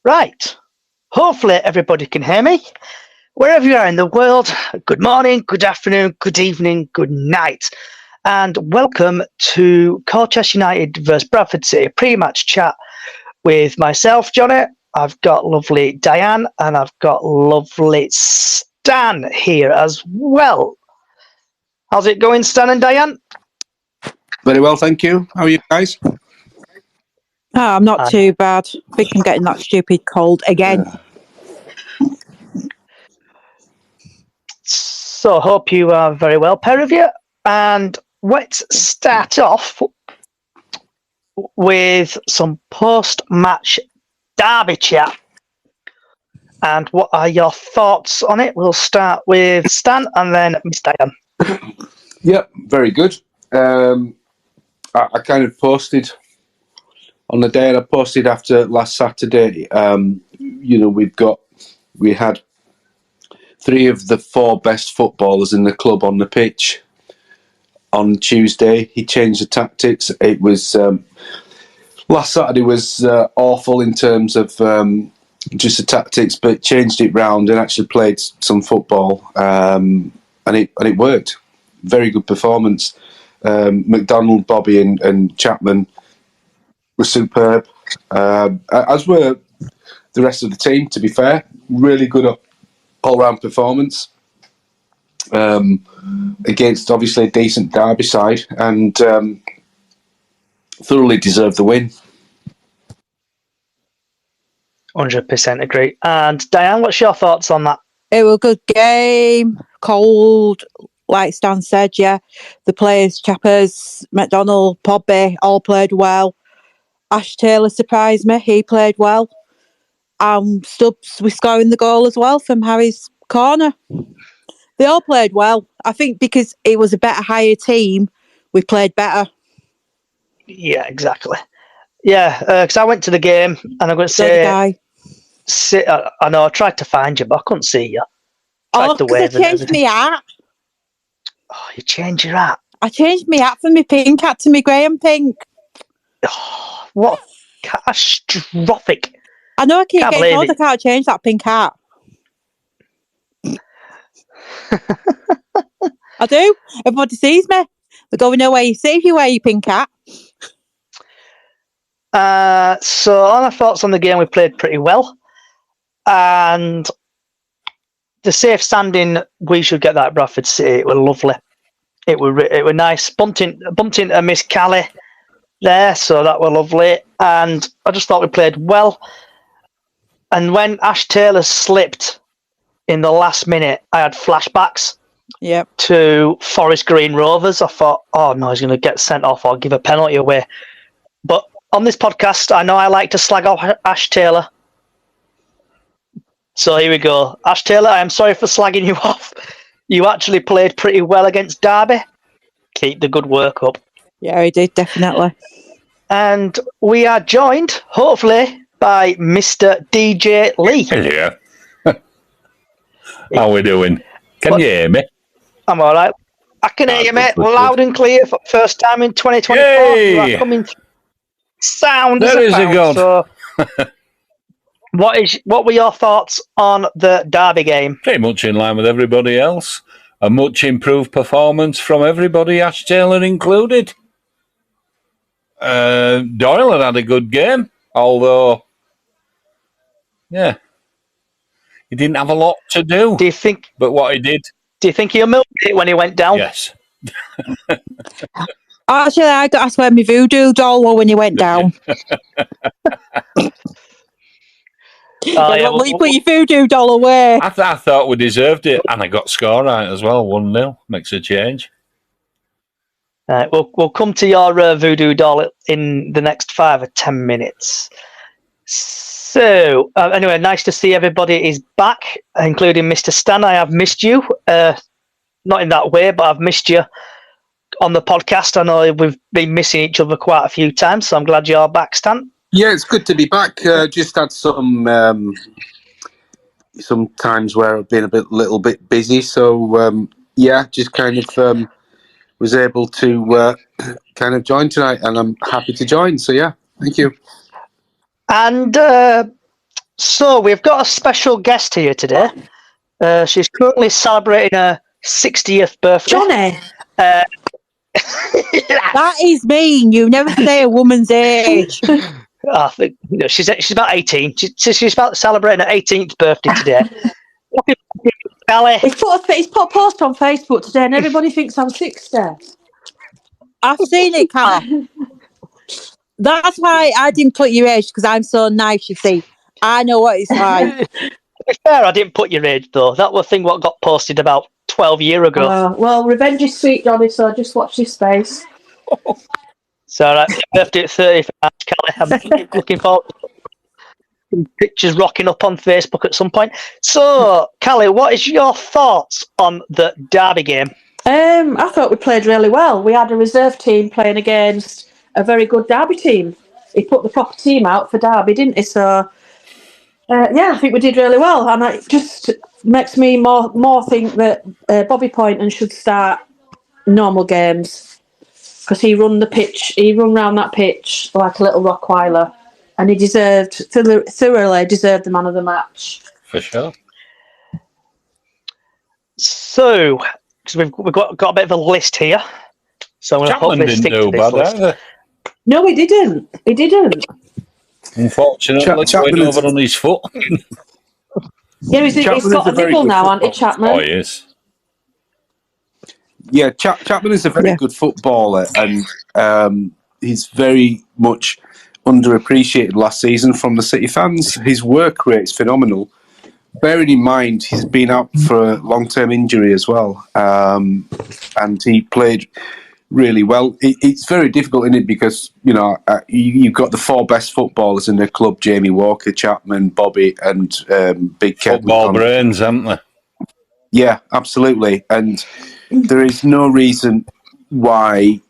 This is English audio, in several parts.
Right. Hopefully everybody can hear me. Wherever you are in the world, good morning, good afternoon, good evening, good night. And welcome to Colchester United versus Bradford City pre-match chat with myself, Johnny. I've got lovely Diane and I've got lovely Stan here as well. How's it going, Stan and Diane? Very well, thank you. How are you guys? I'm not too bad. I think I'm getting that stupid cold again. So, hope you are very well, pair of you. And let's start off with some post-match derby chat. And what are your thoughts on it? We'll start with Stan and then Miss Diane. Yep, very good. I kind of posted on the day, and I posted after last Saturday. We had 3 of the 4 best footballers in the club on the pitch on Tuesday. He changed the tactics. It was last Saturday was awful in terms of just the tactics, but changed it round and actually played some football, and it worked. Very good performance. McDonald, Bobby, and Chapman were superb, as were the rest of the team. To be fair, really good all-round performance against obviously a decent Derby side, and thoroughly deserved the win. 100% agree. And Diane, what's your thoughts on that? It was a good game. Cold, like Stan said, yeah. The players, Chappers, McDonald, Pobby, all played well. Ash Taylor surprised me. He played well. Stubbs was scoring the goal as well from Harry's corner. They all played well. I think because it was a better, higher team, we played better. Yeah, exactly. Yeah, because I went to the game and I'm going to say... I know, I tried to find you, but I couldn't see you. Because I changed my hat. Oh, you changed your hat? I changed my hat from my pink hat to my Graham pink. Oh, what catastrophic. I know I keep getting told I can't change that pink hat. I do. Everybody sees me. They go, we know where you see if you wear your pink hat. So on our thoughts on the game, we played pretty well. And the safe standing, we should get that at Bradford City. It was lovely. It were nice. Bumped into Miss Callie there, so that were lovely. And I just thought we played well. And when Ash Taylor slipped in the last minute, I had flashbacks to Forest Green Rovers. I thought, oh no, he's going to get sent off or give a penalty away. But on this podcast, I know I like to slag off Ash Taylor. So here we go. Ash Taylor, I am sorry for slagging you off. You actually played pretty well against Derby. Keep the good work up. Yeah, he did, definitely. And we are joined, hopefully, by Mr. DJ Lee. Yeah. How are we doing? Can you hear me? I'm all right. I can hear you, mate. Loud and clear for the first time in 2024. Yay! You are coming sound there as is a god. So what were your thoughts on the Derby game? Pretty much in line with everybody else. A much improved performance from everybody, Ash Taylor included. Doyle had a good game, although, yeah, he didn't have a lot to do. Do you think? But what he did. Do you think he milked it when he went down? Yes. Actually, I got asked where my voodoo doll was when he went down. You put your voodoo doll away. I thought we deserved it, and I got score right as well. 1-0 makes a change. Right, we'll come to your voodoo doll in the next 5 or 10 minutes. So anyway, nice to see everybody is back, including Mr. Stan. I have missed you, not in that way, but I've missed you on the podcast. I know we've been missing each other quite a few times, so I'm glad you're back, Stan. Yeah, it's good to be back. Just had some times where I've been a little bit busy, so just kind of was able to kind of join tonight, and I'm happy to join. So yeah, thank you. And So we've got a special guest here today. She's currently celebrating her 60th birthday. Johnny, That is mean. You never say a woman's age. I think she's about 18. She's about celebrating her 18th birthday today. Callie. He's put a post on Facebook today and everybody thinks I'm 60. I've seen it, Cal. That's why I didn't put your age, because I'm so nice, you see. I know what it's like. To be fair, I didn't put your age though. That was a thing what got posted about 12 years ago. Well, revenge is sweet, Johnny, so just watch this space. So, right, birthday at 30, Kelly. I'm looking forward to some pictures rocking up on Facebook at some point. So, Kelly, what is your thoughts on the Derby game? I thought we played really well. We had a reserve team playing against a very good Derby team. He put the proper team out for Derby, didn't he? So, I think we did really well. And it just makes me more think that Bobby Poynton should start normal games. Because he run round that pitch like a little Rockweiler, and he thoroughly deserved the man of the match. For sure. So, because we've got a bit of a list here. So I'm going to Chapman hopefully didn't stick do to this bad list. either. No, he didn't. He didn't. Unfortunately, Chapman going over on his foot. Yeah, he's got a nibble now, hasn't he, Chapman? Oh, he is. Yeah, Chapman is a very good footballer, and he's very much underappreciated last season from the City fans. His work rate is phenomenal. Bearing in mind he's been out for a long-term injury as well, and he played really well. It's very difficult, isn't it? Because you've got the four best footballers in the club: Jamie Walker, Chapman, Bobby, and Big Kev. Football brains, haven't they? Yeah, absolutely. And there is no reason why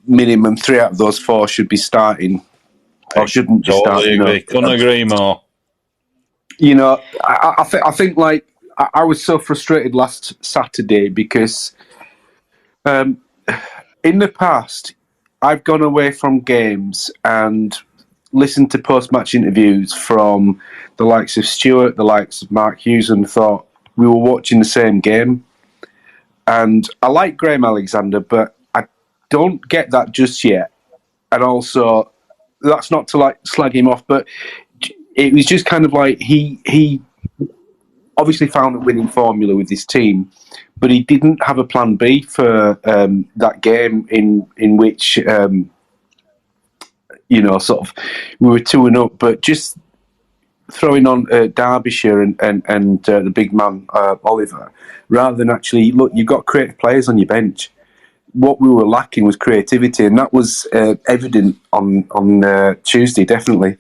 minimum 3 out of those 4 should be starting or shouldn't be starting. Agree. Couldn't agree more. I think like I was so frustrated last Saturday because in the past I've gone away from games and listened to post-match interviews from the likes of Stuart, the likes of Mark Hughes, and thought we were watching the same game. And I like Graham Alexander, but I don't get that just yet. And also, that's not to slag him off, but it was just kind of like he obviously found a winning formula with his team, but he didn't have a plan B for that game in which sort of we were 2-0, but just throwing on Derbyshire and the big man Oliver, rather than actually look, you've got creative players on your bench. What we were lacking was creativity, and that was evident on Tuesday, definitely.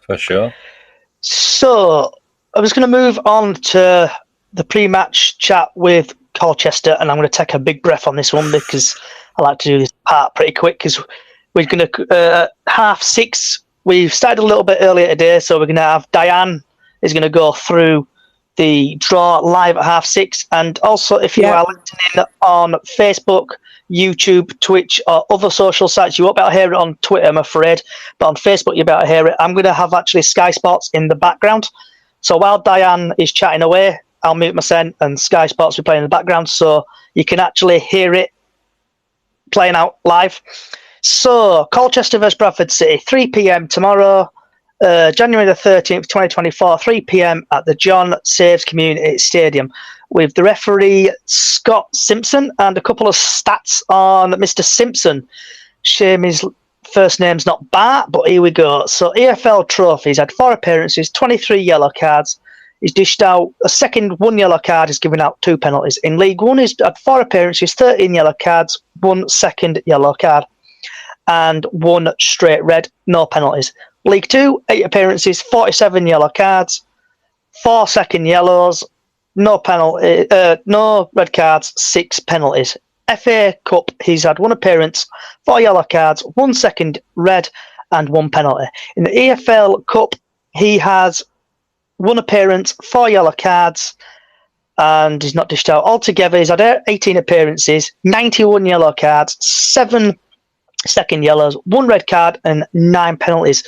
For sure. So I was going to move on to the pre-match chat with Colchester, and I'm going to take a big breath on this one because I like to do this part pretty quick because we're going to 6:30. We've started a little bit earlier today, so we're going to have Diane is going to go through the draw live at 6:30. And also, if you are listening on Facebook, YouTube, Twitch, or other social sites, you won't be able to hear it on Twitter, I'm afraid, but on Facebook, you'll be able to hear it. I'm going to have actually Sky Sports in the background. So while Diane is chatting away, I'll mute my son and Sky Sports will be playing in the background, so you can actually hear it playing out live. So, Colchester vs Bradford City, 3 p.m. tomorrow, January the 13th, 2024, 3 p.m. at the John Saves Community Stadium, with the referee Scott Simpson and a couple of stats on Mr. Simpson. Shame his first name's not Bart, but here we go. So, EFL trophies, had 4 appearances, 23 yellow cards. He's dished out a second 1 yellow card, he's given out 2 penalties. In League One, he's had 4 appearances, 13 yellow cards, 1 second yellow card, and 1 straight red, no penalties. League 2, 8 appearances, 47 yellow cards, 4 second yellows, no penalty, no red cards, 6 penalties. FA Cup, he's had 1 appearance, 4 yellow cards, 1 second red, and 1 penalty. In the EFL Cup, he has 1 appearance, 4 yellow cards, and he's not dished out. Altogether, he's had 18 appearances, 91 yellow cards, 7 second yellows, 1 red card, and 9 penalties.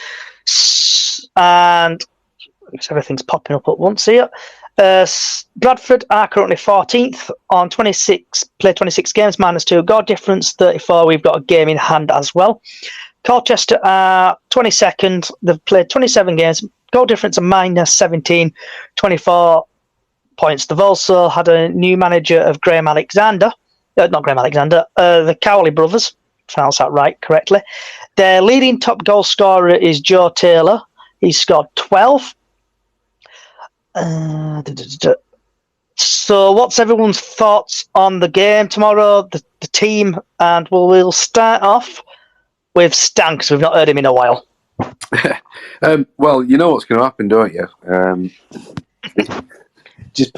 and everything's popping up at once here. Bradford are currently 14th on 26 games, -2 goal difference, 34. We've got a game in hand as well. Colchester are 22nd. They've played 27 games, goal difference of -17, 24 points. They've also had a new manager of the Cowley brothers, pronounce that right correctly. Their leading top goal scorer is Joe Taylor. He's scored 12. So what's everyone's thoughts on the game tomorrow, the team? And we'll start off with Stan, because we've not heard him in a while. Well, you know what's going to happen, don't you? Just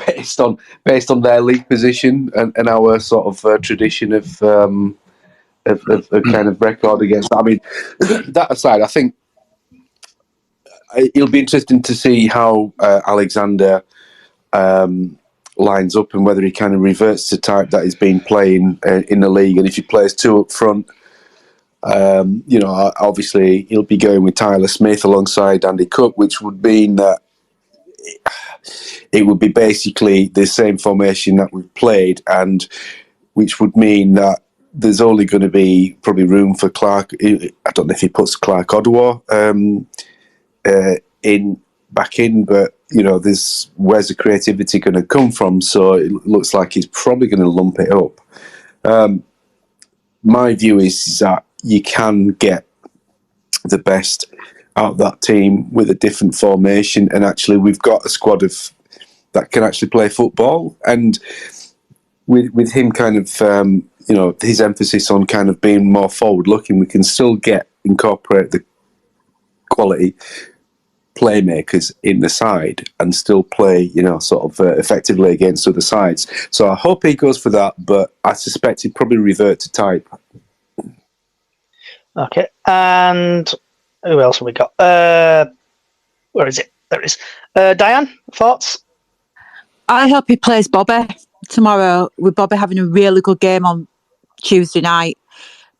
based on their league position and our sort of tradition of kind of record against. I mean, that aside, I think it'll be interesting to see how Alexander lines up and whether he kind of reverts to type that he's been playing in the league, and if he plays two up front. Obviously he'll be going with Tyler Smith alongside Andy Cook, which would mean that it would be basically the same formation that we've played, and which would mean that there's only going to be probably room for Clark. I don't know if he puts Clark Ottawa back in, but where's the creativity going to come from? So it looks like he's probably going to lump it up. My view is that you can get the best out of that team with a different formation, and actually we've got a squad that can actually play football, and with him kind of his emphasis on kind of being more forward looking, we can still incorporate the quality playmakers in the side and still play effectively against other sides. So I hope he goes for that, but I suspect he'd probably revert to type. Okay, and who else have we got? Where is it? There it is. Diane, thoughts? I hope he plays Bobby tomorrow, with Bobby having a really good game on Tuesday night.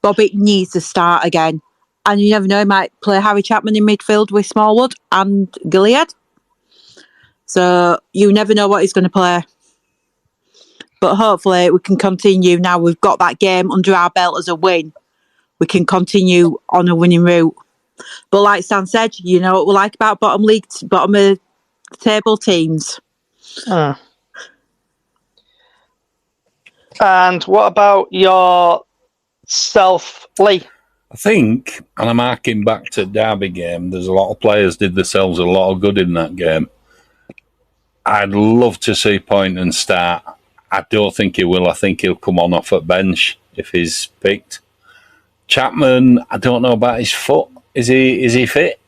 Bobby needs to start again. And you never know, he might play Harry Chapman in midfield with Smallwood and Gilead. So you never know what he's going to play. But hopefully we can continue. Now we've got that game under our belt as a win, we can continue on a winning route. But like Stan said, you know what we like about bottom of the table teams. And what about yourself, Lee? I think, and I'm harking back to Derby game, there's a lot of players did themselves a lot of good in that game. I'd love to see Poynton start. I don't think he will. I think he'll come on off at bench if he's picked. Chapman, I don't know about his foot. Is he fit?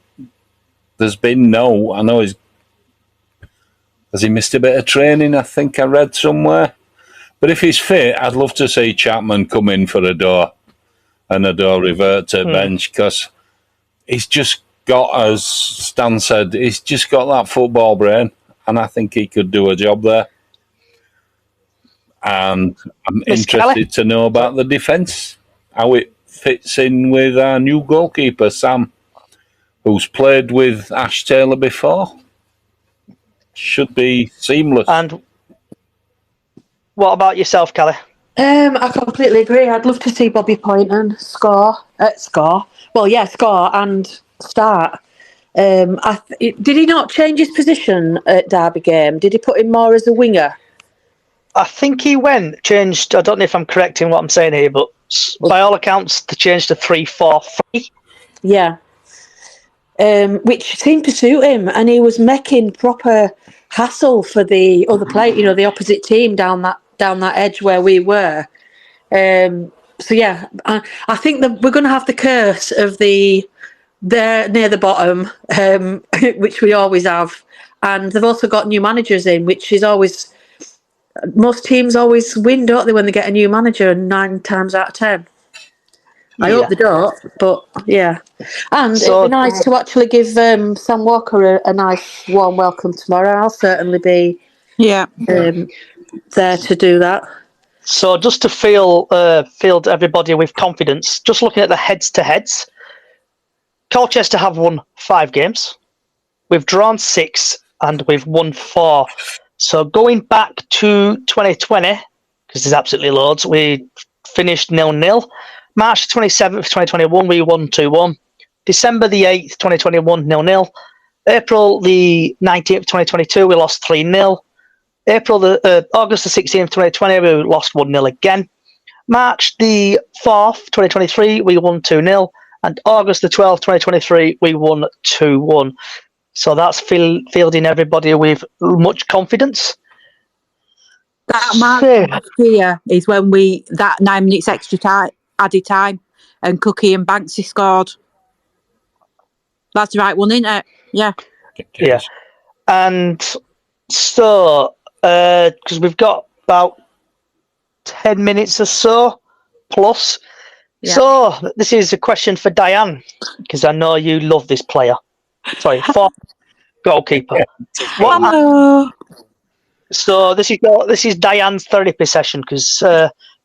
There's been I know has he missed a bit of training? I think I read somewhere. But if he's fit, I'd love to see Chapman come in for Adair and Adair revert to bench, because he's just got, as Stan said, he's just got that football brain, and I think he could do a job there. And I'm interested to know about the defence, how it fits in with our new goalkeeper, Sam, who's played with Ash Taylor before. Should be seamless. And what about yourself, Kelly? I completely agree. I'd love to see Bobby Poynton score and start. Did he not change his position at Derby game? Did he put him more as a winger? I think he changed. I don't know if I'm correct in what I'm saying here, but by all accounts, they changed to 3-4-3. Yeah. Which seemed to suit him, and he was making proper hassle for the other player, the opposite team down that edge where we were. So yeah, I think that we're going to have the curse of they're near the bottom, which we always have, and they've also got new managers in, which is always, most teams always win, don't they, when they get a new manager, 9 times out of 10. I hope they don't, but yeah. And it'd be nice to actually give Sam Walker a nice warm welcome tomorrow. I'll certainly be there to do that. So just to field everybody with confidence, just looking at the heads-to-heads, Colchester have won 5 games. we've drawn 6, and we've won 4. So going back to 2020, because there's absolutely loads, we finished 0-0. March 27th, 2021, we won 2-1. December the 8th, 2021, 0-0. April the 19th, 2022, we lost 3-0. August the 16th, 2020, we lost 1-0 again. March the 4th, 2023, we won 2-0. And August the 12th, 2023, we won 2-1. So that's fielding everybody with much confidence. That March last year is when that 9 minutes extra time, added time, and Cookie and Banksy scored. That's the right one, isn't it? Yeah. Yeah. And so, because we've got about 10 minutes or so plus. Yeah. So, this is a question for Diane, because I know you love this player. Sorry, for goalkeeper. Hello. So, this is Diane's therapy session, because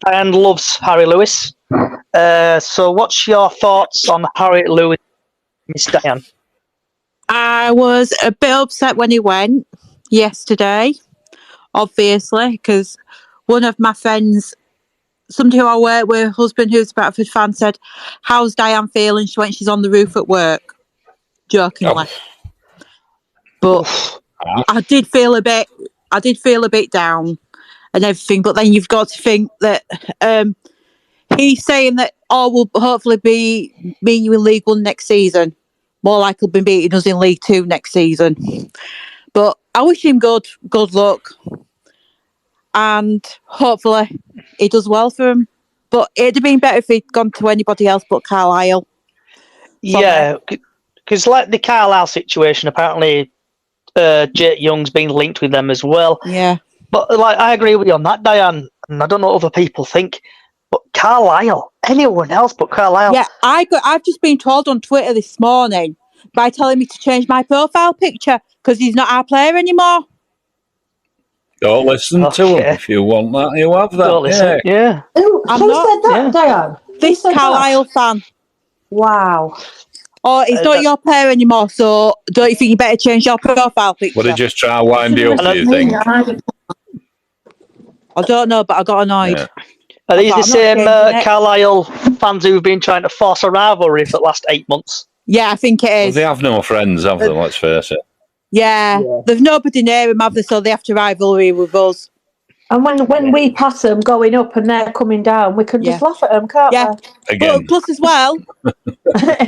Diane loves Harry Lewis. So, what's your thoughts on Harry Lewis, Miss Diane? I was a bit upset when he went yesterday, obviously, because one of my friends, somebody who I work with, her husband who's a Bradford fan, said, "How's Diane feeling when she's on the roof at work?" Jokingly. But I did feel a bit down and everything. But then you've got to think that he's saying that we'll hopefully be meeting you in League One next season. More likely be beating us in League Two next season. But I wish him good luck. And hopefully he does well for him. But it'd have been better if he'd gone to anybody else but Carlisle. Yeah, because like the Carlisle situation, apparently Jake Young's been linked with them as well. Yeah. But like I agree with you on that, Diane, and I don't know what other people think, but Carlisle, anyone else but Carlisle. Yeah, I've just been told on Twitter this morning by telling me to change my profile picture because he's not our player anymore. Don't listen to him. If you want that, you have that. Don't listen. Yeah. Who said that, Diane? This Carlisle fan. Wow. Oh, he's not your player anymore, so don't you think you better change your profile picture? Would he just try to wind you up, do you think? I don't know, but I got annoyed. Yeah. Are these the same Carlisle fans who've been trying to force a rivalry for the last 8 months? Yeah, I think it is. Well, they have no friends, have they? Let's face it. Yeah, there's nobody near him, have they? So they have to rivalry with us. And when we pass them going up and they're coming down, we can just laugh at them, can't we? Again. But plus as well,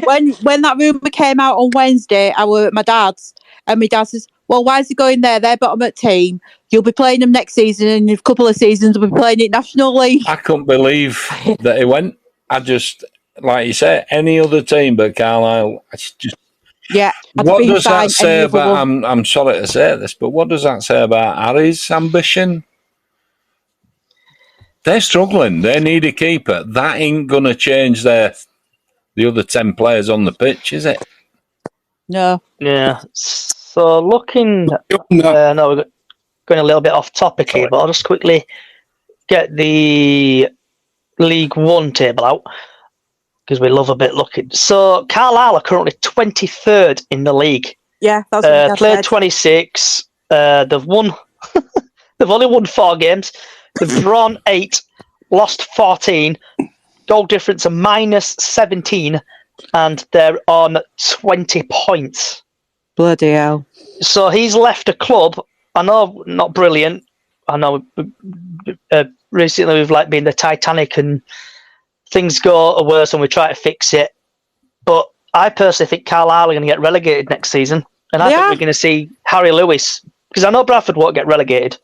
when that rumour came out on Wednesday, I were at my dad's, and my dad says, "Well, why is he going there? They're bottom at team. You'll be playing them next season, and in a couple of seasons, we'll be playing it National League." I couldn't believe that he went. I just, like you say, any other team but Carlisle, it's just... Yeah. What does that say about... I'm sorry to say this, but what does that say about Harry's ambition? They're struggling. They need a keeper. That ain't going to change the other 10 players on the pitch, is it? No. Yeah. So looking... no, we're going a little bit off topic here, but I'll just quickly get the League One table out because we love a bit looking. So Carlisle are currently 23rd in the league. Yeah, that's what played 26. They've won. They've only won 4 games. They've drawn 8, lost 14. Goal difference of -17, and they're on 20 points. Bloody hell! So he's left a club. I know, not brilliant. I know recently we've been the Titanic and things go worse and we try to fix it. But I personally think Carlisle are going to get relegated next season. And I think we're going to see Harry Lewis. Because I know Bradford won't get relegated.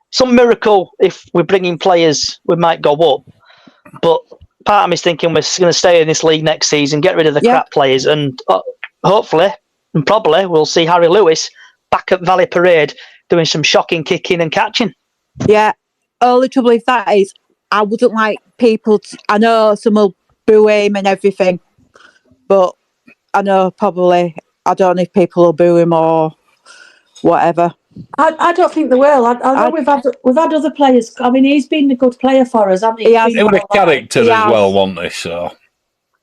Some miracle, if we're bringing players, we might go up. But part of me is thinking we're going to stay in this league next season, get rid of the crap players. And hopefully, and probably, we'll see Harry Lewis back at Valley Parade doing some shocking kicking and catching. Yeah. Only trouble with that is I wouldn't like people I know some will boo him and everything, but I know probably I don't know if people will boo him or whatever. I don't think they will. I know we've had other players. I mean, he's been a good player for us, hasn't he? He was a character as well, wasn't he? So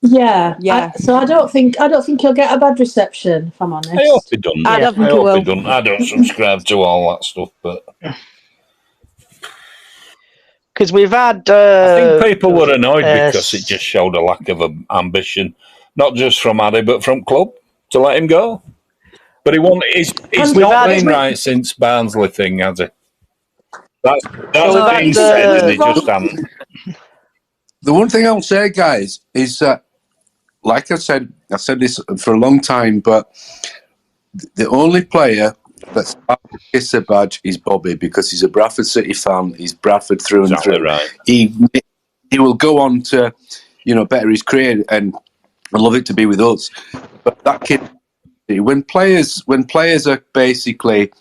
Yeah, Yeah. so I don't think he'll get a bad reception, if I'm honest. I hope he doesn't. I don't think I he hope will. he doesn't. I don't subscribe to all that stuff, but Because we've had. I think people were annoyed because it just showed a lack of ambition, not just from Addy, but from club to let him go. But he's And we've not had- been right since Barnsley thing, has he? That's we've been had, said, and he just hasn't. The one thing I'll say, guys, is that, like I've said this for a long time, but the only player that's got the kisser badge is Bobby, because he's a Bradford City fan. He's Bradford through and Exactly through. right. He will go on to, better his career, and I love it to be with us. But that kid, when players are basically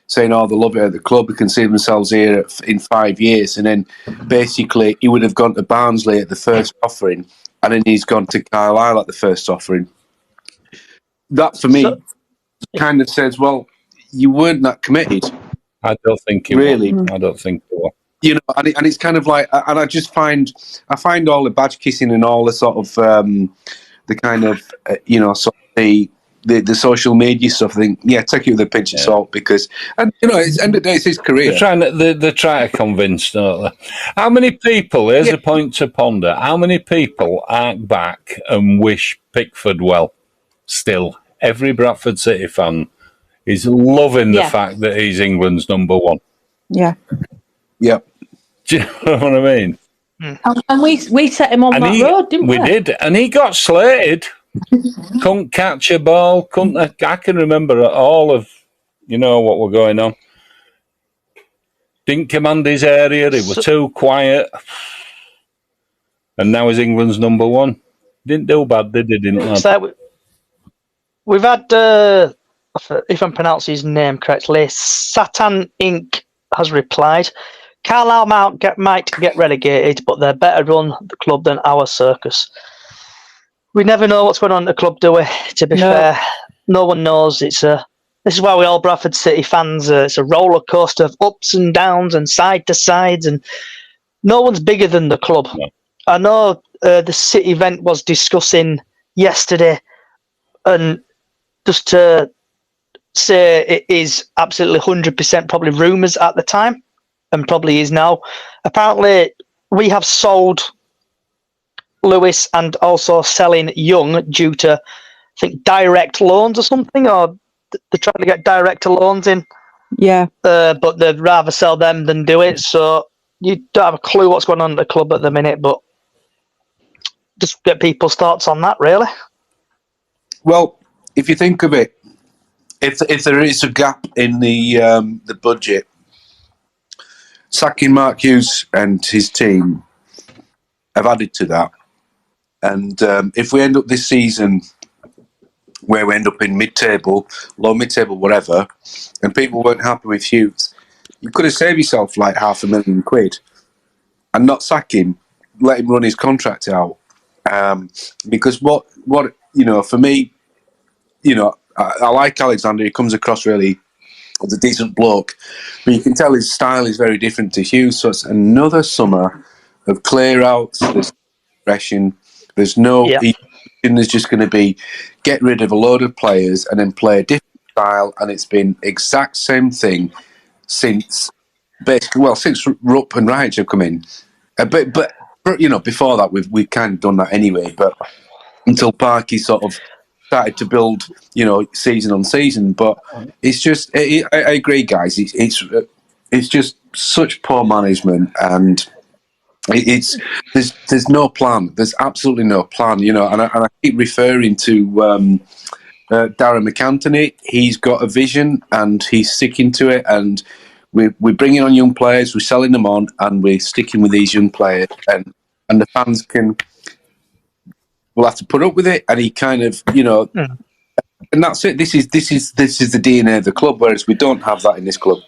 saying, "Oh, they love it at the club, they can see themselves here in 5 years," and then basically he would have gone to Barnsley at the first offering, and then he's gone to Carlisle at the first offering. That for me kind of says, well, you weren't that committed. I don't think he Really. will. I don't think he will. And it's kind of like, and I just find all the badge kissing and all the sort of the kind of sort of the social media stuff. I think, yeah, take it with a pinch of salt, because, and it's end of the day, it's his career. They're trying to convince, don't they? How many people? Here's a point to ponder. How many people arc back and wish Pickford well? Still, every Bradford City fan is loving the fact that he's England's number one. Yeah. Yeah. Do you know what I mean? And we set him on that road, didn't we? We did, and he got slated. Couldn't catch a ball. I can remember all of, what were going on. Didn't command his area. He was too quiet. And now he's England's number one. Didn't do bad, did he? We've had, if I'm pronouncing his name correctly, Satan Inc. has replied, Carlisle might get relegated, but they're better run the club than our circus. We never know what's going on at the club, do we? To be fair, no one knows. This is why we all Bradford City fans. It's a roller coaster of ups and downs and side to sides, and no one's bigger than the club. No. I know the City event was discussing yesterday, and just to say it is absolutely 100% probably rumours at the time, and probably is now. Apparently, we have sold Lewis and also selling Young due to, I think, direct loans or something, or they're trying to get direct loans in. Yeah. But they'd rather sell them than do it. So you don't have a clue what's going on at the club at the minute, but just get people's thoughts on that, really. Well, if you think of it, if there is a gap in the budget, sacking Mark Hughes and his team have added to that. And if we end up this season where we end up in mid-table, low mid-table, whatever, and people weren't happy with Hughes, you could have saved yourself like £500,000 and not sack him, let him run his contract out. Because what for me, I like Alexander. He comes across really as a decent bloke, but you can tell his style is very different to Hughes. So it's another summer of clear outs. There's aggression. There's no. There's just going to be get rid of a load of players and then play a different style, and it's been exact same thing since since Rupp and Reich have come in. But before that we've kind of done that anyway. But until Parky sort of started to build, season on season. But it's just, I agree, guys. It's just such poor management, and there's no plan. There's absolutely no plan, and I keep referring to Darren McAntony. He's got a vision, and he's sticking to it. And we're bringing on young players, we're selling them on, and we're sticking with these young players, and the fans will have to put up with it. And he kind of, and that's it. This is the DNA of the club, whereas we don't have that in this club.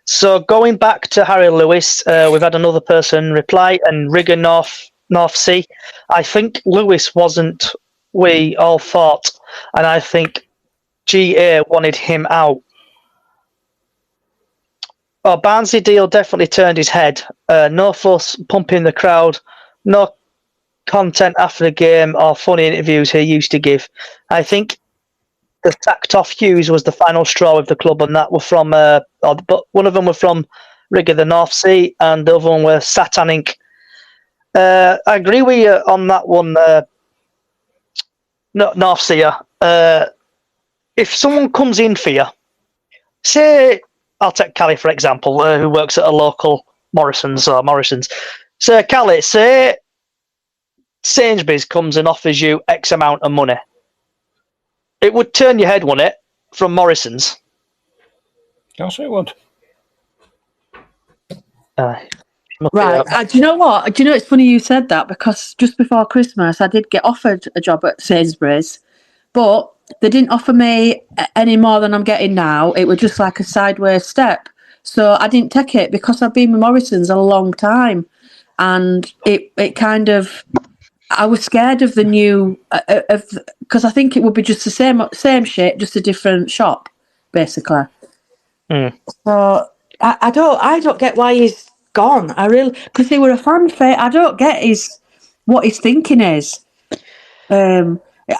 So going back to Harry Lewis, we've had another person reply, and Rigger North Sea. I think Lewis wasn't we all thought, and I think GA wanted him out. Barnsley deal definitely turned his head. No fuss pumping the crowd. No content after the game or funny interviews he used to give. I think the sacked off Hughes was the final straw with the club, and that were from, but one of them were from Rigger, the North Sea, and the other one were Satan Inc. I agree with you on that one, North Sea. If someone comes in for you, say, I'll take Callie for example, who works at a local Morrison's. So, Callie, say Sainsbury's comes and offers you X amount of money. It would turn your head, wouldn't it, from Morrison's? Yes, it would. Right. Do you know what? Do you know it's funny you said that, because just before Christmas I did get offered a job at Sainsbury's, but they didn't offer me any more than I'm getting now. It was just like a sideways step. So I didn't take it because I've been with Morrison's a long time, and it kind of, I was scared of the new, because I think it would be just the same shit, just a different shop, basically. So I don't get why he's gone. I really, because he were a fan favorite. I don't get what his thinking is.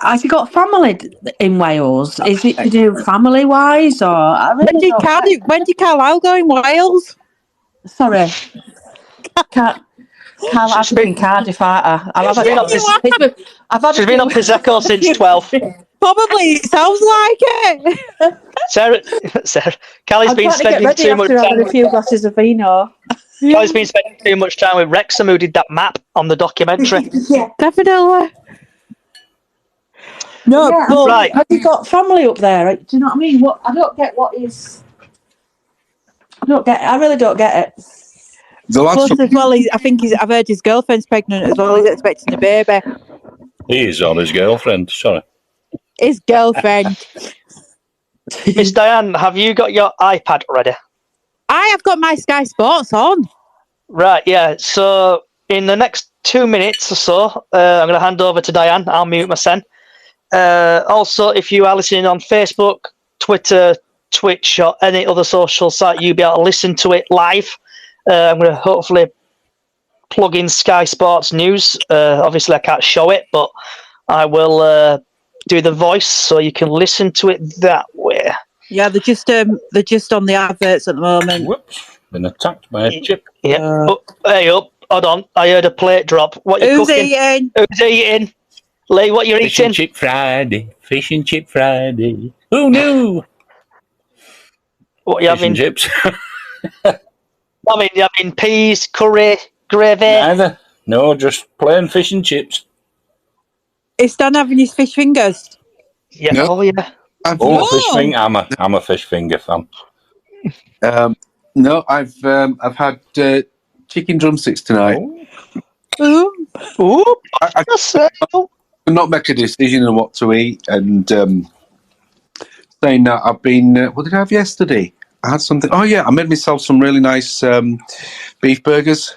Has he got family in Wales? Is it to do family wise, or I really When did Carlisle go in Wales? Sorry, I've been in Cardiff. I've She's been on Prosecco since 12. Probably, it sounds like it. Sarah, Callie's been spending too much time. A few glasses of vino. Callie's been spending too much time with Wrexham, who did that map on the documentary. Yeah, Definitely. No, yeah, but right. Have you got family up there? Do you know what I mean? I don't get what is. I really don't get it. plus as well, I've heard his girlfriend's pregnant as well. He's expecting a baby. He is on his girlfriend, sorry. His girlfriend. Miss Diane, have you got your iPad ready? I have got my Sky Sports on. Right, yeah. So in the next 2 minutes or so, I'm going to hand over to Diane. I'll mute my son. Also, if you are listening on Facebook, Twitter, Twitch, or any other social site, you'll be able to listen to it live. I'm going to hopefully plug in Sky Sports News. Obviously, I can't show it, but I will do the voice so you can listen to it that way. Yeah, they're just on the adverts at the moment. Whoops, been attacked by a chip. Yeah. Hold on. I heard a plate drop. What you Who's cooking? eating? Who's eating? Lee, what you Fish eating? and chip Friday. Fish and chip Friday. Who knew? What you Fish having? and chips. I mean, you having peas, curry, gravy? Neither. No, just plain fish and chips. Is Stan having his fish fingers? Yeah. No. Oh, yeah. Fish finger. I'm a fish finger fan. No, I've had chicken drumsticks tonight. Ooh. Ooh, I cannot make a decision on what to eat, and saying that I've been. What did I have yesterday? I had something. Oh yeah, I made myself some really nice beef burgers,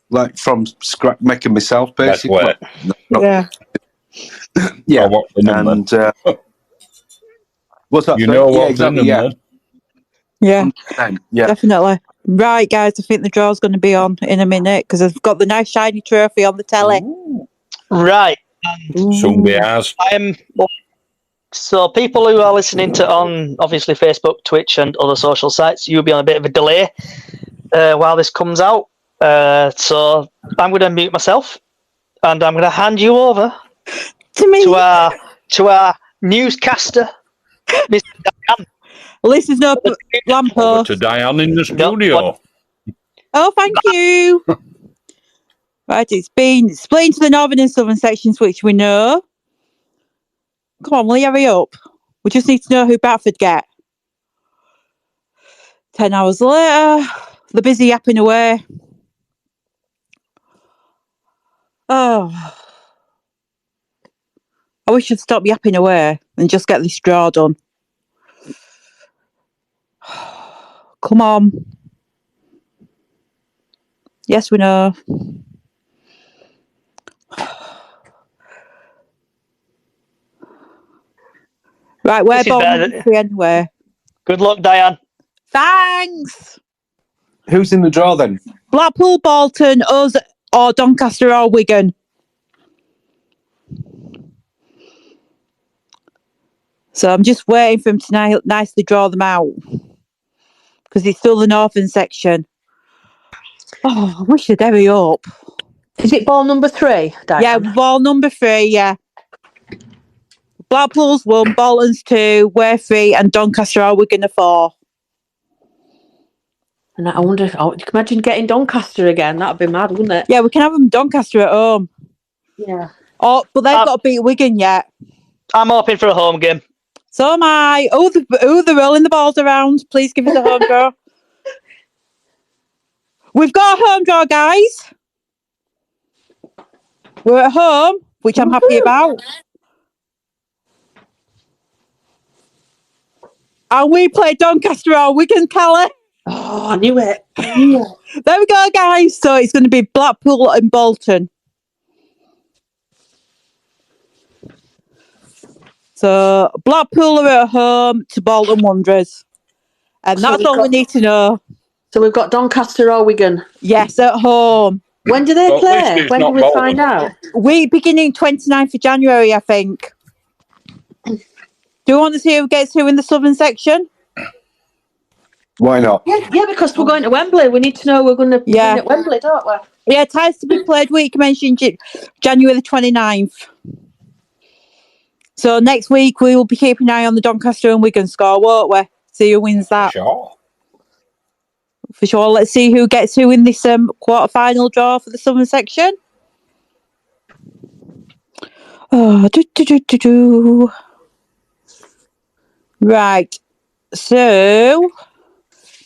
like from scratch, making myself basically. Yeah. Yeah. Oh, what's in them, and what's that? You sorry? know Yeah, what's exactly. in Yeah. them, Yeah. Yeah. Definitely. Right, guys, I think the draw's going to be on in a minute because I've got the nice shiny trophy on the telly. right. Somebody has. So people who are listening to on obviously Facebook, Twitch, and other social sites, you'll be on a bit of a delay while this comes out. So I'm going to mute myself, and I'm going to hand you over To me. to our newscaster, Mr. Diane. This is no Over lamppost. to Diane in the studio. Oh, thank you. Right, it's been split into the northern and southern sections, which we know. Come on, will you hurry up? We just need to know who Bradford get. 10 hours later, they're busy yapping away. Oh. I wish you'd stop yapping away and just get this draw done. Come on. Yes, we know. Right, we're This is better. born anyway. Good luck, Diane. Thanks. Who's in the draw then? Blackpool, Bolton, us, or Doncaster or Wigan. So I'm just waiting for him to nicely draw them out because it's still the northern section. Oh, I wish they'd hurry up. Is it ball number 3, Diane? Yeah, ball number 3, yeah. Blackpool's 1, Bolton's 2, we're 3, and Doncaster or Wigan are 4. And I wonder, you can imagine getting Doncaster again. That'd be mad, wouldn't it? Yeah, we can have them Doncaster at home. Yeah. Oh, but they've got to beat Wigan yet. I'm hoping for a home game. So am I. Oh, they're rolling the balls around. Please give us a home draw. We've got a home draw, guys. We're at home, which I'm happy about. And we play Doncaster or Wigan, Callie. Oh, I knew it. There we go, guys. So it's going to be Blackpool and Bolton. So Blackpool are at home to Bolton Wanderers. And So that's all we need to know. So we've got Doncaster or Wigan. Yes, at home. When do they Well, at least play? it's When do not we Bolton. find out? Week beginning 29th of January, I think. Do you want to see who gets who in the southern section? Why not? Yeah, because we're going to Wembley. We need to know we're going to be at Wembley, don't we? Yeah, ties to be played week commencing January the 29th. So next week we will be keeping an eye on the Doncaster and Wigan score, won't we? See who wins that. Sure. For sure. Let's see who gets who in this quarter-final draw for the southern section. Oh, Right. So,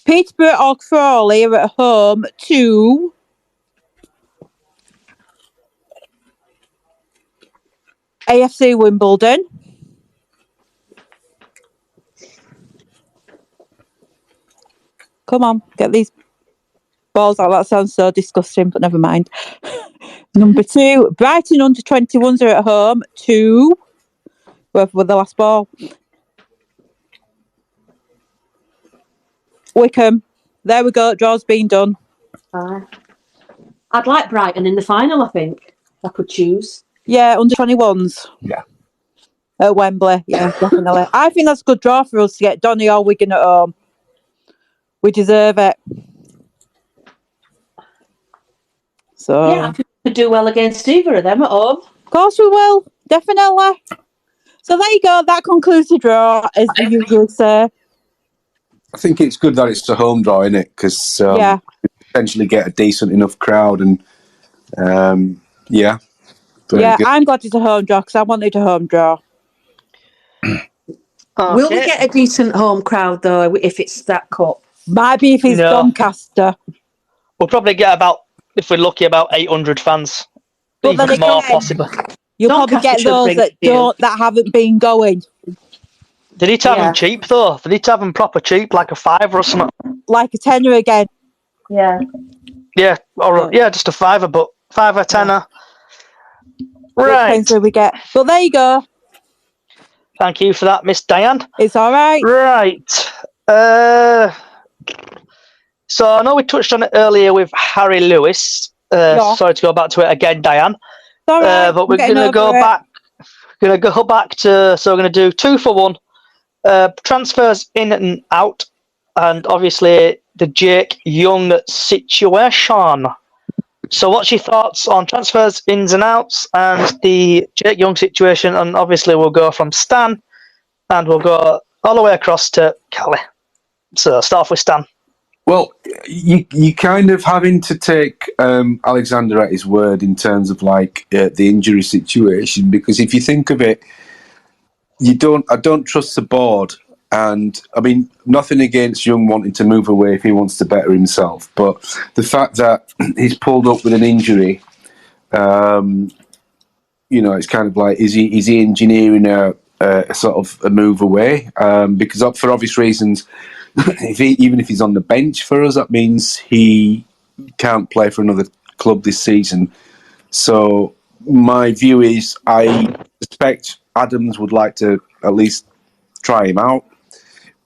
Peterborough or Crawley are at home to AFC Wimbledon. Come on, get these balls out. That sounds so disgusting, but never mind. Number 2, Brighton under 21s are at home to whoever with the last ball. Wickham. There we go. Draw's been done. I'd like Brighton in the final, I think. I could choose. Yeah, under 21s. Yeah. At Wembley. Yeah, definitely. I think that's a good draw for us to get Donny or Wigan at home. We deserve it. So Yeah, I think we could do well against either of them at home. Of course we will. Definitely. So there you go. That concludes the draw, as we usually say. I think it's good that it's a home draw, isn't it? Because Yeah. you potentially get a decent enough crowd, and very Yeah, good. I'm glad it's a home draw because I wanted a home draw. Will we get a decent home crowd, though, if it's that cup? Might be if it's No. Doncaster. We'll probably get about, if we're lucky, about 800 fans. But then Even more, again, possibly. You'll probably Doncaster get should those bring a few. that haven't been going. They need to have Yeah. them cheap, though. They need to have them proper cheap, like a £5 or something. Like a tenner again. Yeah. Yeah, or just a £5, but £5, £10. Right. Depends who we get. But there you go. Thank you for that, Miss Diane. It's all right. Right. So I know we touched on it earlier with Harry Lewis. Yeah. Sorry to go back to it again, Diane. It's all right. But we're I'm getting going to go over it. back. We're going to go back to. So we're going to do 2 for 1. Transfers in and out, and obviously the Jake Young situation. So what's your thoughts on transfers, ins and outs, and the Jake Young situation? And obviously we'll go from Stan, and we'll go all the way across to Callie. So start off with Stan. Well, you kind of having to take Alexander at his word in terms of like the injury situation, because if you think of it, I don't trust the board, and I mean nothing against Young wanting to move away if he wants to better himself, but the fact that he's pulled up with an injury, it's kind of like is he engineering a sort of a move away? Because for obvious reasons. Even if he's on the bench for us, that means he can't play for another club this season. So my view is I suspect Adams would like to at least try him out.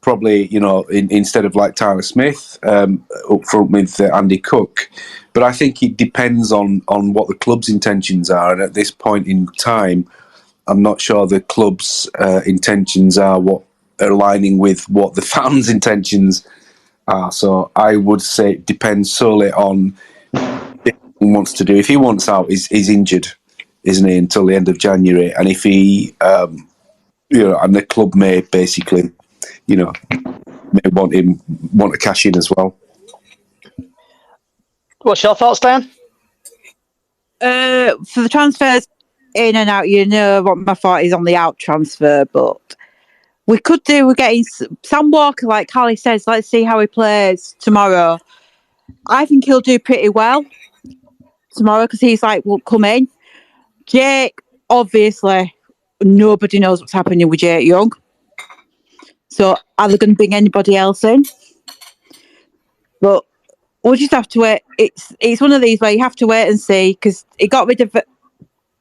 probably, instead of like Tyler Smith up front with Andy Cook. But I think it depends on what the club's intentions are. And at this point in time, I'm not sure the club's intentions are aligning with what the fans' intentions are. So I would say it depends solely on what he wants to do. If he wants out, he's injured, isn't he, until the end of January? And if he, and the club may basically, may want to cash in as well. What's your thoughts, Dan? For the transfers in and out, what my thought is on the out transfer, but we could do, we're getting Sam Walker, like Callie says, let's see how he plays tomorrow. I think he'll do pretty well tomorrow because he's like, will come in. Jake, obviously, nobody knows what's happening with Jake Young. So are they going to bring anybody else in? But we'll just have to wait. It's one of these where you have to wait and see because he got rid of.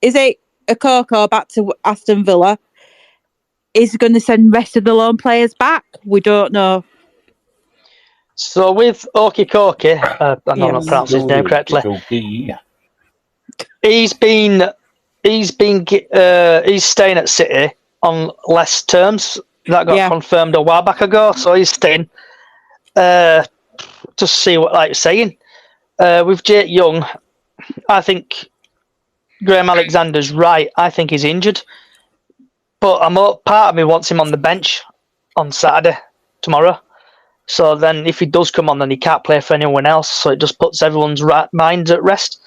Is it a Coco back to Aston Villa? Is he going to send the rest of the loan players back? We don't know. So with Okie Koki, I'm not pronouncing his name correctly. He's staying at City on less terms. That got confirmed a while back ago, so he's staying. Just see what like you're saying. With Jake Young, I think Graham Alexander's right. I think he's injured, but part of me wants him on the bench on Saturday tomorrow. So then, if he does come on, then he can't play for anyone else. So it just puts everyone's minds at rest.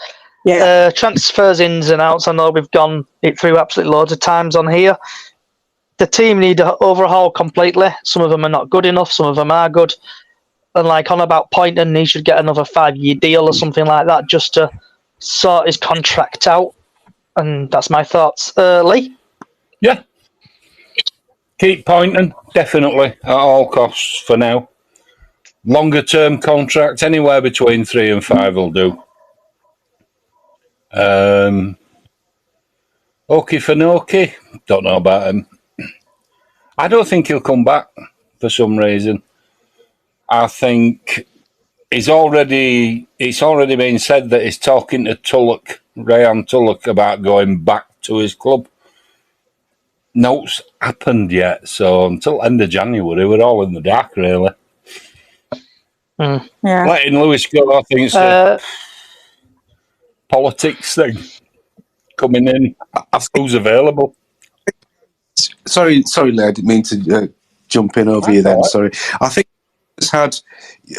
Yeah. Transfers ins and outs. I know we've gone it through absolutely loads of times on here. The team need to overhaul completely. Some of them are not good enough. Some of them are good. And like on about Poynton, he should get another 5-year deal or something like that just to sort his contract out. And that's my thoughts. Lee? Yeah. Keep Poynton, definitely, at all costs for now. Longer term contract, anywhere between 3 and 5 will do. Okefenokee, don't know about him. I don't think he'll come back for some reason. I think it's already been said that he's talking to Rayan Tulloch about going back to his club. No's happened yet, so until end of January, we're all in the dark, really. Yeah. Letting Lewis go, I think it's a politics thing. Coming in, who's available? Sorry, Lee, I didn't mean to jump in over you then. Sorry. I think it's had,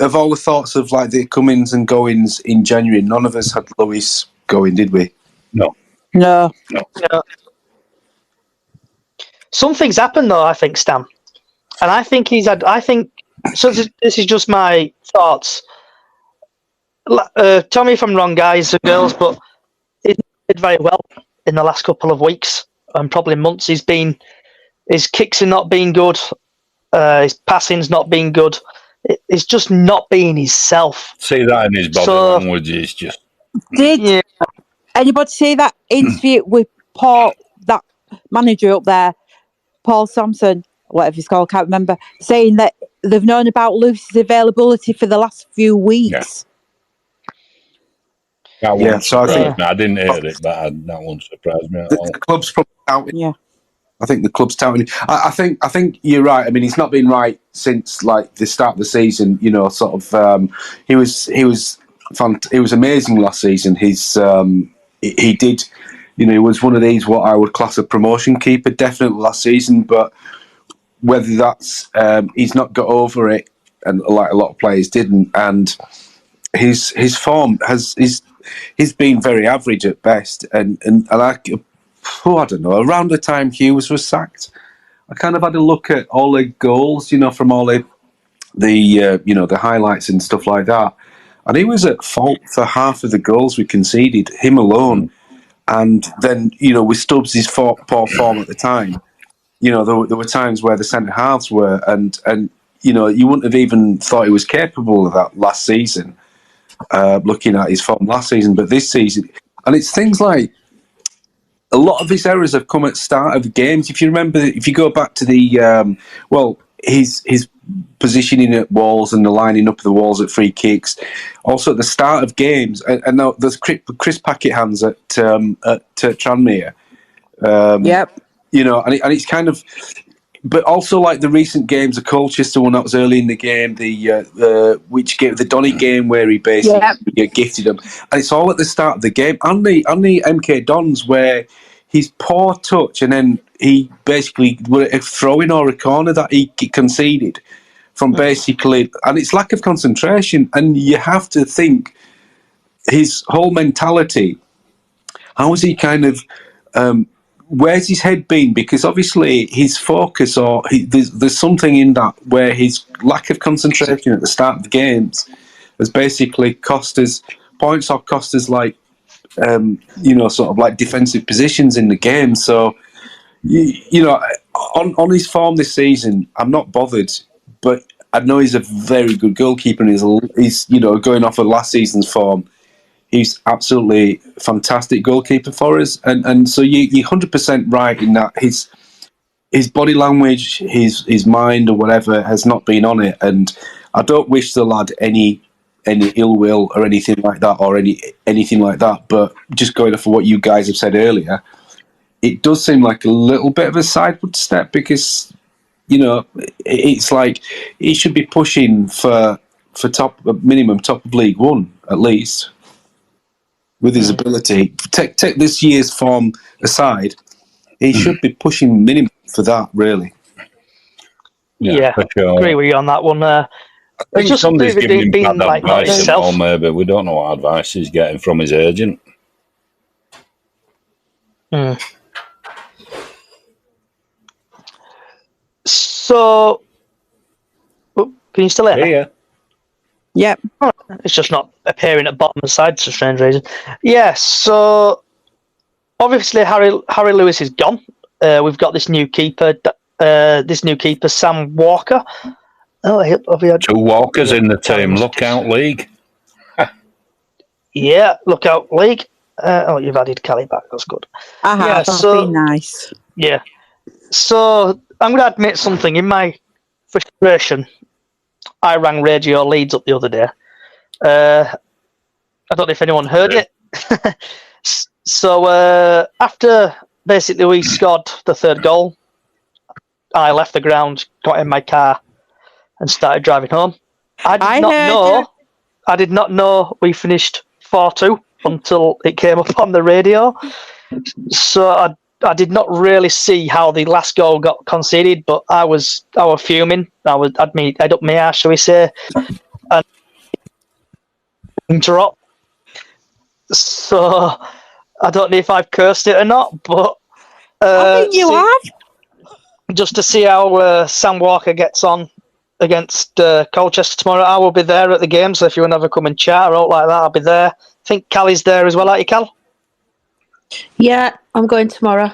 of all the thoughts of like the comings and goings in January, none of us had Lewis going, did we? No. Something's happened though, I think, Stan. And I think so this is just my thoughts. Tell me if I'm wrong, guys and girls, but he did very well in the last couple of weeks and probably months. His kicks are not being good. His passing's not being good. It's just not being himself. See that in his body language. It's just. Did anybody see that interview with Paul, that manager up there, Paul Sampson, whatever he's called, I can't remember, saying that they've known about Lewis's availability for the last few weeks? So I think I didn't hear it, but that won't surprise me at all. The club's probably touting. Yeah. I think the club's touting. I think you're right. I mean, he's not been right since like the start of the season. He was amazing last season. He did. He was one of these what I would class a promotion keeper, definitely last season. But whether that's he's not got over it, and like a lot of players didn't, and his form he's been very average at best, and I don't know. Around the time Hughes was sacked, I kind of had a look at all the goals, from all the highlights and stuff like that, and he was at fault for half of the goals we conceded, him alone. And then with Stubbs' poor form at the time, there were times where the centre halves were, and you wouldn't have even thought he was capable of that last season. Looking at his form last season, but this season, and it's things like a lot of his errors have come at the start of the games. If you remember, if you go back to the his positioning at walls and the lining up of the walls at free kicks. Also at the start of games, and now there's Chris Packet hands at Tranmere. Yep. You know, and it's kind of, but also like the recent games, the Colchester one that was early in the game, the Donny game where he basically gifted them, and it's all at the start of the game. And the MK Dons where his poor touch, and then he basically a throw-in or a corner that he conceded from basically, and it's lack of concentration, and you have to think his whole mentality. How is he kind of? Where's his head been? Because obviously his focus, there's something in that where his lack of concentration at the start of the games has basically cost us points or cost us like, sort of like defensive positions in the game. So, on his form this season, I'm not bothered, but I know he's a very good goalkeeper, and he's going off of last season's form. He's absolutely fantastic goalkeeper for us, and so you're 100% right in that his body language, his mind or whatever has not been on it, and I don't wish the lad any ill will or anything like that, or anything like that. But just going off of what you guys have said earlier, it does seem like a little bit of a sideward step, because it's like he should be pushing for minimum top of League One at least. With his ability, take this year's form aside, he should be pushing minimum for that, really. Yeah, for sure. agree with you on that one. I think just somebody's giving him bad like advice and himself. all, maybe. We don't know what advice he's getting from his agent. So, can you still hear me? Yeah. Yep. It's just not appearing at bottom of the side for a strange reason. Yeah, so obviously Harry Lewis is gone. We've got this new keeper, Sam Walker. Oh, have we had 2 Walkers in the team. Lookout League. Yeah, Lookout League. You've added Kelly back. That's good. Yeah, that's been nice. Yeah. So I'm going to admit something. In my frustration, I rang Radio Leeds up the other day. I don't know if anyone heard it. So after basically we scored the 3rd goal, I left the ground, got in my car, and started driving home. I did not know we finished 4-2 until it came up on the radio. So I did not really see how the last goal got conceded, but I was fuming. I had my head up my ass, shall we say, and interrupt. So I don't know if I've cursed it or not, but I think you have. Just to see how Sam Walker gets on against Colchester tomorrow. I will be there at the game, so if you want to have a come and chat or out like that, I'll be there. I think Callie's there as well, aren't you, Cal? Yeah, I'm going tomorrow.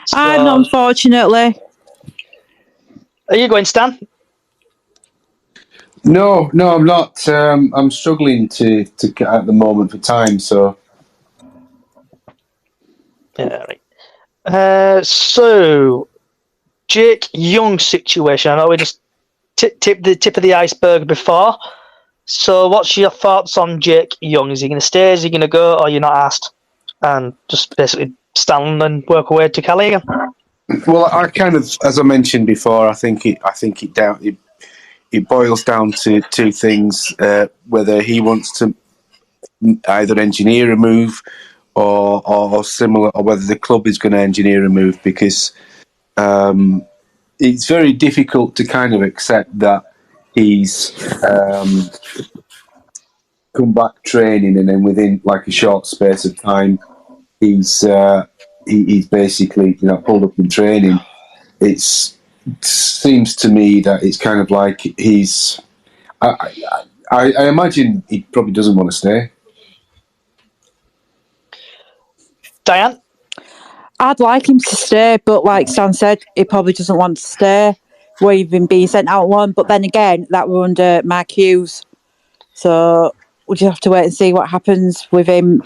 So, I'm unfortunately. Are you going, Stan? No, I'm not. I'm struggling to get at the moment for time. So, Yeah, right. So, Jake Young situation. I know we just tipped the tip of the iceberg before. So, what's your thoughts on Jake Young? Is he going to stay? Is he going to go? Or you're not asked? And just basically stand and work away to Kelly again. well, I kind of, as I mentioned before, I think it boils down to 2 things: whether he wants to either engineer a move or similar, or whether the club is going to engineer a move, because it's very difficult to kind of accept that he's come back training and then within like a short space of time he's basically pulled up in training. It seems to me that it's kind of like he's. I imagine he probably doesn't want to stay. Diane? I'd like him to stay, but like Stan said, he probably doesn't want to stay. We've been being sent out one, but then again, that were under Mark Hughes. So we'll just have to wait and see what happens with him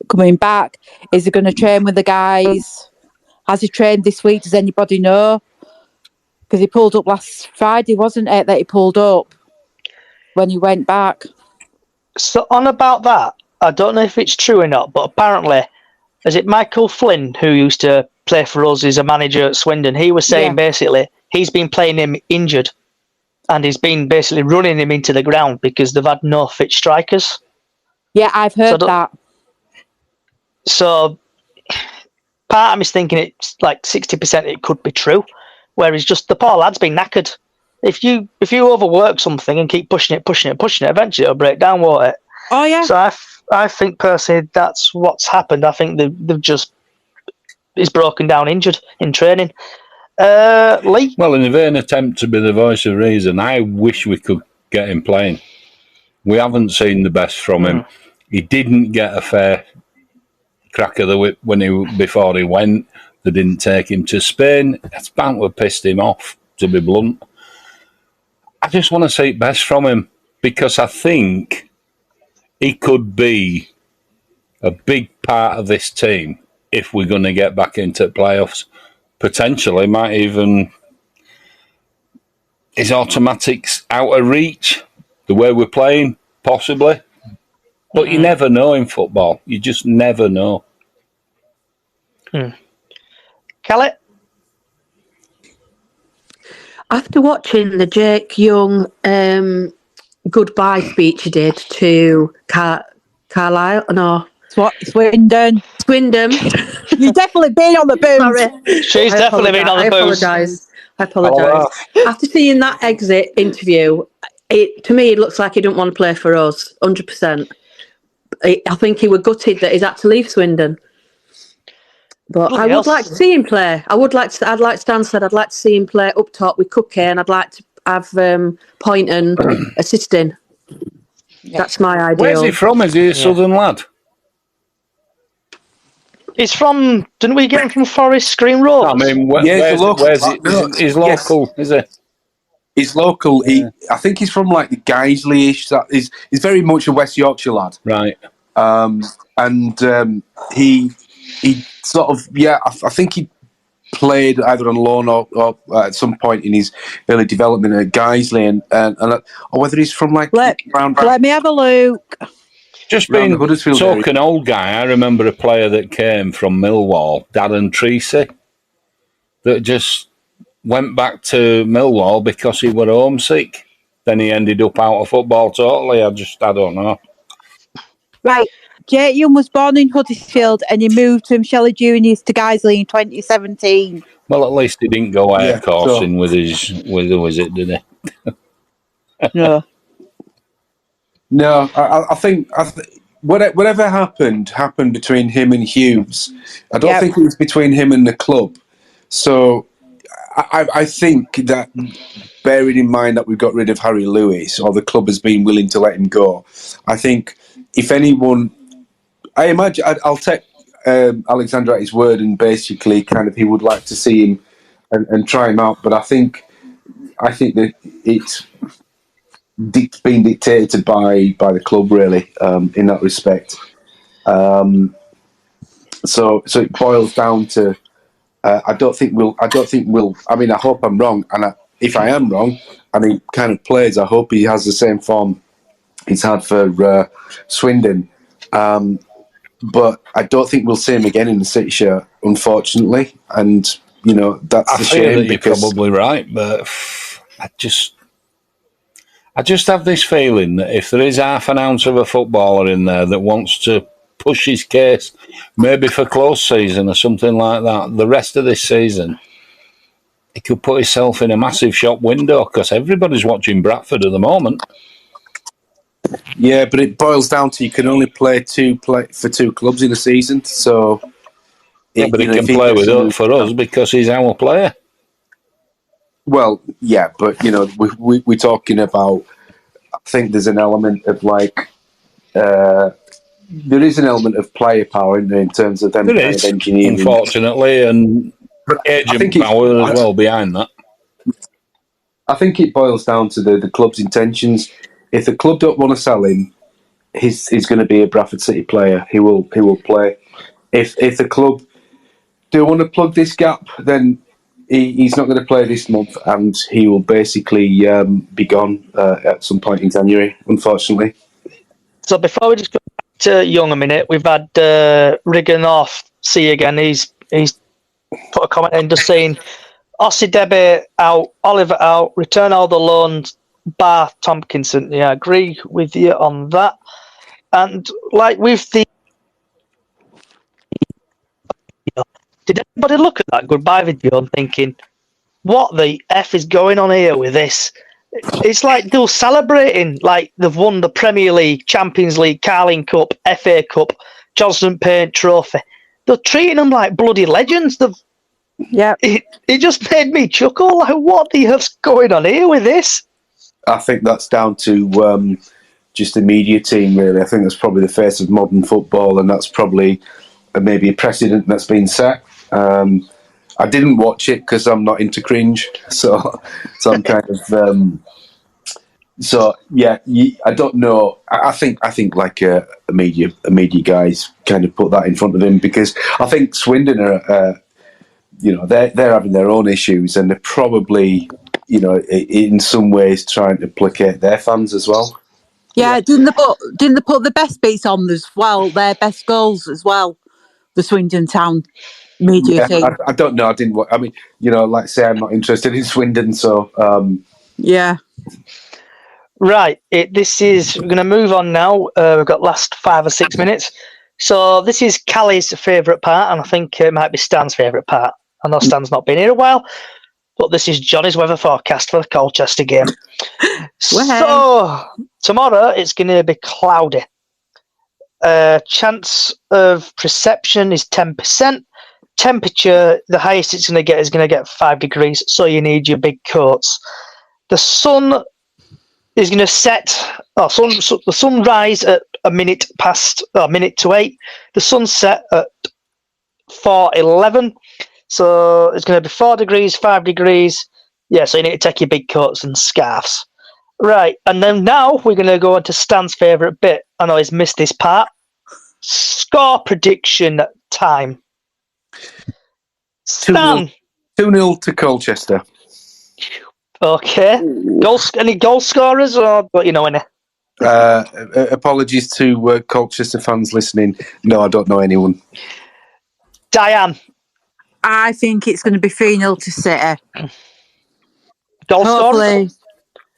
coming back. Is he going to train with the guys? Has he trained this week? Does anybody know? Because he pulled up last Friday, wasn't it, that he pulled up when he went back? So on about that, I don't know if it's true or not, but apparently, is it Michael Flynn, who used to play for us, is a manager at Swindon? He was saying basically he's been playing him injured, and he's been basically running him into the ground because they've had no fit strikers. Yeah, I've heard that. So part of me's thinking it's like 60% it could be true, whereas just the poor lad's been knackered. If you overwork something and keep pushing it, eventually it'll break down, won't it? Oh yeah. So I think personally that's what's happened. I think he's broken down, injured in training. Lee? Well, in a vain attempt to be the voice of reason, I wish we could get him playing. We haven't seen the best from him. He didn't get a fair crack of the whip before he went. They didn't take him to Spain. It's bound to have pissed him off, to be blunt. I just want to see best from him because I think he could be a big part of this team if we're going to get back into playoffs. Potentially, might even his automatics out of reach, the way we're playing, possibly. But you never know in football. You just never know. Kelly? After watching the Jake Young goodbye speech he did to Carlisle, no. What? Swindon. You've definitely been on the booze. Sorry. She's definitely been on the booze. I apologise. After seeing that exit interview, to me it looks like he didn't want to play for us, 100%. I think he was gutted that he's had to leave Swindon. But I would like to see him play. I'd like Stan said, I'd like to see him play up top with Cookie, and I'd like to have Poynton assisting. That's my ideal. Where's he from? Is he a southern lad? He's from, didn't we get him from Forest Green Road? I mean, he's local, is he? He's local. I think he's from like the Guiseley-ish. He's very much a West Yorkshire lad. Right. He sort of, I think he played either on loan or at some point in his early development at Guiseley, or whether he's from like around. Let me have a look. Just being talking old guy, I remember a player that came from Millwall, Darren Treacy, that just went back to Millwall because he were homesick. Then he ended up out of football totally. I don't know. Right. Jake Young was born in Huddersfield and he moved from Shelley Juniors to Guiseley in 2017. Well, at least he didn't go air coursing with who was it, did he? No. No, I think whatever happened between him and Hughes. I don't think it was between him and the club. So I think that, bearing in mind that we've got rid of Harry Lewis, or the club has been willing to let him go, I think if anyone, I imagine I'll take Alexander at his word, and basically kind of he would like to see him and try him out. But I think that it's being dictated by the club, really, in that respect. So it boils down to I don't think we'll. I mean, I hope I'm wrong, and if I am wrong, and he kind of plays, I hope he has the same form he's had for Swindon. But I don't think we'll see him again in the City shirt, unfortunately, and that's a shame. That you're probably right, but I just have this feeling that if there is half an ounce of a footballer in there that wants to push his case, maybe for close season or something like that, the rest of this season, he could put himself in a massive shop window because everybody's watching Bradford at the moment. Yeah, but it boils down to you can only play for two clubs in a season. So, but he can play for us because he's our player. Well, yeah, but we're talking about. I think there's an element of there is an element of player power in terms of them kind of engineering, unfortunately, and agent power as well behind that. I think it boils down to the club's intentions. If the club don't want to sell him, he's going to be a Bradford City player. He will play. If the club do want to plug this gap, then he's not going to play this month, and he will basically be gone at some point in January, unfortunately. So before we just go back to Young a minute, we've had Rigger North see again. He's put a comment in just saying Ossie Debby out, Oliver out, return all the loans, bar Tompkinson. Yeah, I agree with you on that. And like with the, did anybody look at that goodbye video and thinking, what the F is going on here with this? It's like they're celebrating like they've won the Premier League, Champions League, Carling Cup, FA Cup, Johnson Paint Trophy. They're treating them like bloody legends. It just made me chuckle. Like, what the F's going on here with this? I think that's down to just the media team, really. I think that's probably the face of modern football, and that's probably maybe a precedent that's been set. I didn't watch it because I'm not into cringe, so I'm kind of I don't know. I think like a media guys kind of put that in front of him, because I think Swindon are they're having their own issues, and they're probably in some ways trying to placate their fans as well. Yeah, didn't they put the best beats on as well? Their best goals as well. The Swindon Town media team. I don't know. I didn't. I mean, like I say, I'm not interested in Swindon, so yeah. Right. We're going to move on now. We've got last 5 or 6 minutes. So this is Callie's favourite part, and I think it might be Stan's favourite part. I know Stan's not been here a while, but this is Johnny's weather forecast for the Colchester game. So tomorrow it's going to be cloudy. Chance of precipitation is 10%. Temperature, the highest it's going to get 5 degrees, so you need your big coats. The sun is going to set. The sun rise at a minute to 8. The sunset at 4:11. So it's going to be 4 degrees, 5 degrees. Yeah, so you need to take your big coats and scarves. Right, and then now we're going to go on to Stan's favourite bit. I know he's missed this part. Score prediction time. Stan. 2-0 to Colchester. Okay. Any goal scorers, or any? Apologies to Colchester fans listening. No, I don't know anyone. Diane. I think it's going to be 3-0 to City. Goal scorers?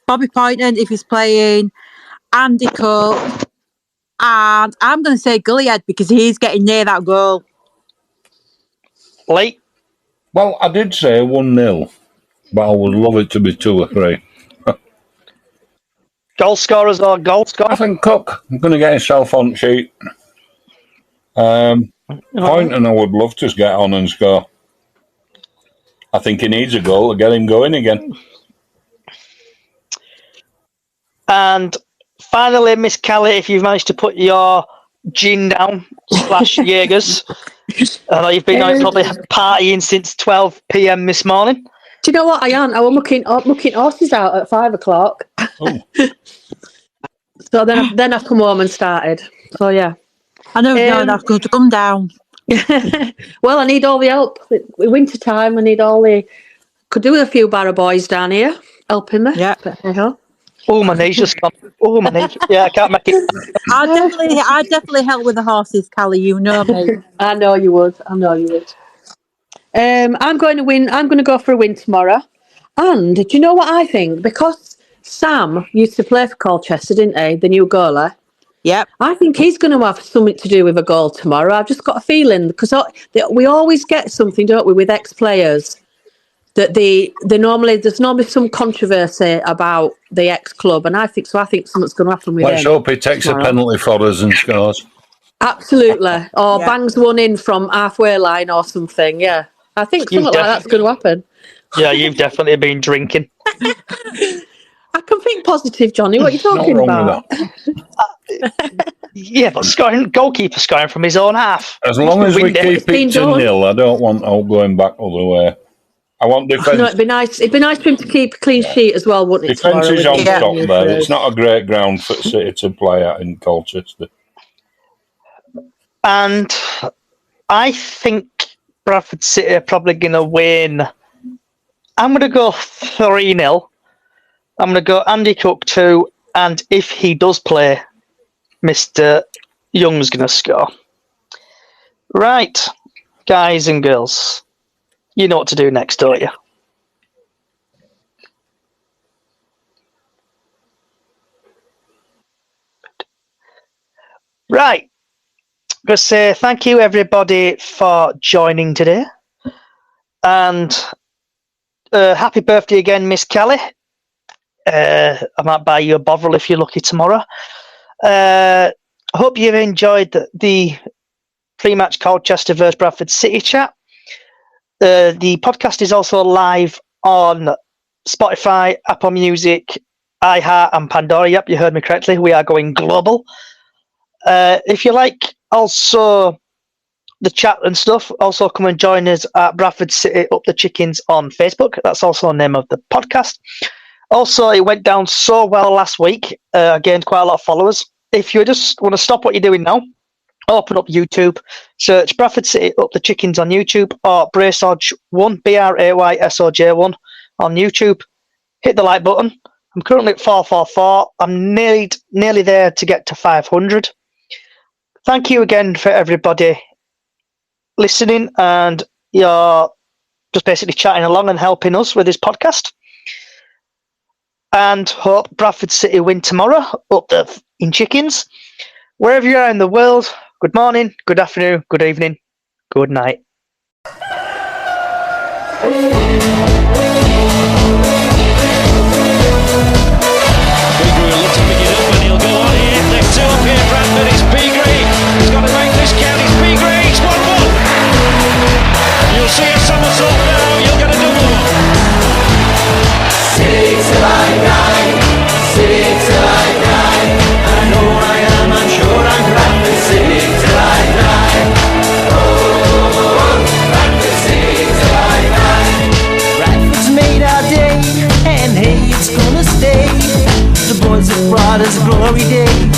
Bobby Poynton, if he's playing, Andy Cook, and I'm going to say Gullyhead because he's getting near that goal. Lee? Well, I did say 1-0, but I would love it to be 2 or 3. Goal scorers or goal scorers? I think Cook is going to get himself on sheet. Poynton, I would love to get on and score. I think he needs a goal to get him going again. And finally, Miss Callie, if you've managed to put your gin down / Jaegers. I know you've been probably partying since 12 p.m. this morning. Do you know what, I am? I was mucking horses out at 5 o'clock. Oh. So then I've come home and started. So yeah. I know that's going to come down. Well, I need all the help. Winter time, I need all the. Could do with a few barra boys down here helping me. Yeah. Oh, my knees just gone. Oh, my knee. Yeah, I can't make it. I'd definitely help with the horses, Callie. You know me. I know you would. I'm going to win. I'm going to go for a win tomorrow. And do you know what I think? Because Sam used to play for Colchester, didn't he? The new goalie. Yep. I think he's going to have something to do with a goal tomorrow. I've just got a feeling, because we always get something, don't we, with ex-players, that there's normally some controversy about the ex-club, and I think something's going to happen with him. Let's hope he takes tomorrow. A penalty for us and scores. Absolutely. Or bangs one in from halfway line or something, yeah. I think something like that's going to happen. Yeah, you've definitely been drinking. I can think positive, Johnny. What are you talking about? Yeah, but goalkeeper scoring from his own half. As long as we keep it to 0, I don't want going back all the way. I want defence. No, it'd be nice. It'd be nice for him to keep a clean sheet as well, wouldn't it? Defence is on top there. It's not a great ground for City to play at in Colchester. And I think Bradford City are probably going to win I'm going to go 3-0. I'm going to go Andy Cook 2, and if he does play, Mr. Young's going to score. Right, guys and girls, you know what to do next, don't you? Right. I'm going to say thank you, everybody, for joining today. And happy birthday again, Miss Kelly. I might buy you a Bovril if you're lucky tomorrow. I hope you've enjoyed the pre-match Colchester versus Bradford City chat. The podcast is also live on Spotify, Apple Music, iHeart, and Pandora. Yep, you heard me correctly. We are going global. If you like also the chat and stuff, also come and join us at Bradford City Up the Chickens on Facebook. That's also the name of the podcast. Also, it went down so well last week. I gained quite a lot of followers. If you just want to stop what you're doing now, open up YouTube, search Bradford City Up the Chickens on YouTube, or Braysodge1, BRAYSOJ1 on YouTube. Hit the like button. I'm currently at 444. I'm nearly there to get to 500. Thank you again for everybody listening, and you're just basically chatting along and helping us with this podcast. And hope Bradford City win tomorrow up in Chickens. Wherever you are in the world, good morning, good afternoon, good evening, good night. You'll see a somersault now, you'll get a double one. City till I die, city till I die. I know I am, I'm sure I'm Bradford City till I die. Oh, Bradford City till I die. Bradford's made our day, and hey, it's gonna stay. The boys have brought us a glory day.